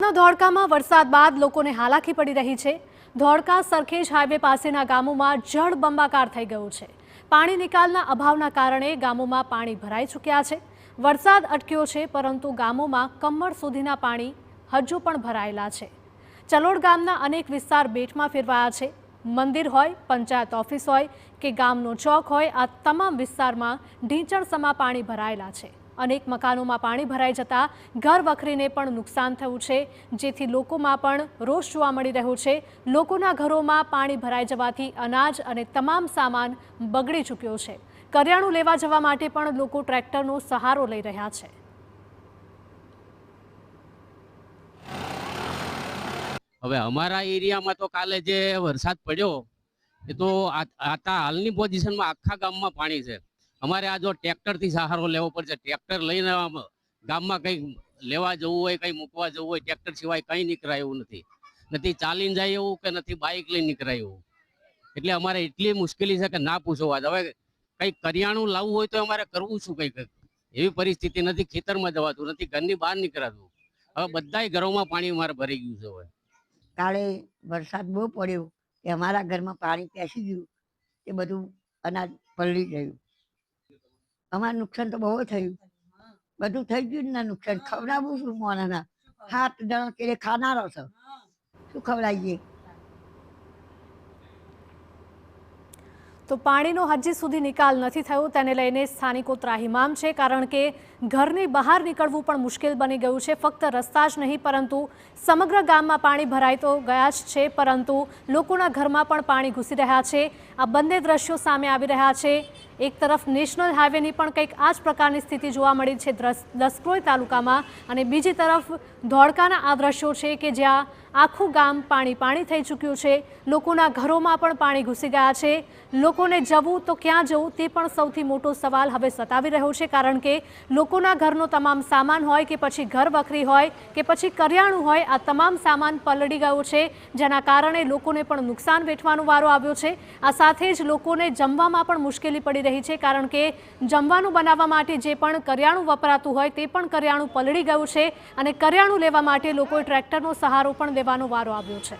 અમદાવાदના ધોળકામાં વરસાદ બાદ લોકોને હાલાકી પડી રહી છે। ધોળકા સરખેજ હાઈવે પાસેના ગામોમાં જળબંબાકાર થઈ ગયું છે। પાણી નિકાલના અભાવના કારણે ગામોમાં પાણી ભરાઈ ચૂક્યા છે। વરસાદ અટક્યો છે પરંતુ ગામોમાં કમર સુધીના પાણી હજુ પણ ભરાયેલા છે। ચલોડ ગામના અનેક વિસ્તાર બેટમાં ફેરવાયા છે। મંદિર હોય, પંચાયત ઓફિસ હોય કે ગામનો ચોક હોય, આ તમામ વિસ્તારમાં ઢીંચણસમા પાણી ભરાયેલા છે। अनेक मकानों में पानी भराई जता घर वखरीने पण नुकसान थयुं छे, जेथी लोकोमां पण रोष जोवा मळी रह्यो छे। लोकोना घरोमां पाणी भराई जवाथी अनाज अने तमाम सामान बगड़ी चूक्यो छे। करियाणुं लेवा जवा माटे पण लोको ट्रेक्टरनो सहारो लई रह्या छे। हवे अमारा एरिया में तो काले जे वरसाद पड्यो ए तो आता हालनी पोजिशन में आखा गाम में पाणी छे। अमारे आ जो ट्रेक्टर थी सहारो लेवो पड़े। ट्रेक्टर लईने गाम में कई लेवा जवुं होय, कई मूकवा जवुं होय, ट्रेक्टर सिवाय कई निकराय एवुं नथी। नथी चालीने जाय एवुं के नथी बाइक लईने निकराय एवुं। एटले अमारे एटली मुश्केली छे के ना पूछो वात। हवे कई करियाणुं लावવું હોય તો અમારે કરવું શું? કઈ એવી પરિસ્થિતિ નથી। ખેતરમાં જવાતું નથી, ઘરની બહાર નીકળાતું। હવે બધાય ઘરોમાં પાણી અમારે ભરી ગયું છે। હવે કાલે વરસાદ બહુ પડ્યો કે અમારા ઘરમાં પાણી પેસી ગયું, એ બધું અનાજ પલળી ગયું। અમારું નુકસાન તો બહુ થયું, બધું થઈ ગયું ને નુકસાન। ખવડાવું શું મોનાના? 7 જણા કે ખાનારો છો, શું ખવડાવીએ? तो पाणीनो हजी सुधी निकाल नहीं थयो, तेने लईने स्थानिको ત્રાહિમામ છે। कारण के घरनी बहार निकळवुं पण मुश्केल बनी गयुं छे। फक्त रस्ता ज नहीं परंतु समग्र गाममां पाणी भराई तो गया ज छे, परंतु लोकोना घरमां पण पाणी घुसी रह्या छे। आ बंने दृश्यो सामे आवी रह्या छे। एक तरफ नेशनल हाईवेनी पण कंईक आ ज प्रकारनी स्थिति जोवा मळी छे लसक्रोई तालुकामां, अने बीजी तरफ धोळकाना आ दृश्यो छे के ज्यां आखुं गाम पाणी पाणी थई चूक्युं छे। लोकोना घरोमां पण पाणी घुसी गया छे। लोकोने जवुं तो क्यां जवुं ते पण सौथी मोटो सवाल हवे सतावी रह्यो छे। कारण के लोकोना घरनो तमाम सामान होय के पछी घर वखरी होय के पछी करियाणुं होय, आ तमाम सामान पलળી गयो छे, जेना कारणे लोकोने पण नुकसान वेठવાનો वारो આવ્યો છે। આ સાથે જ લોકોને જમવામાં પણ મુશ્કેલી પડી રહી છે। કારણ કે જમવાનું બનાવવા માટે જે પણ કરિયાણું વપરાતું હોય તે પણ કરિયાણું પલળી ગયું છે, અને કરિયાણું લેવા માટે લોકોએ ટ્રેક્ટરનો સહારો પણ લેવાનો વારો આવ્યો છે।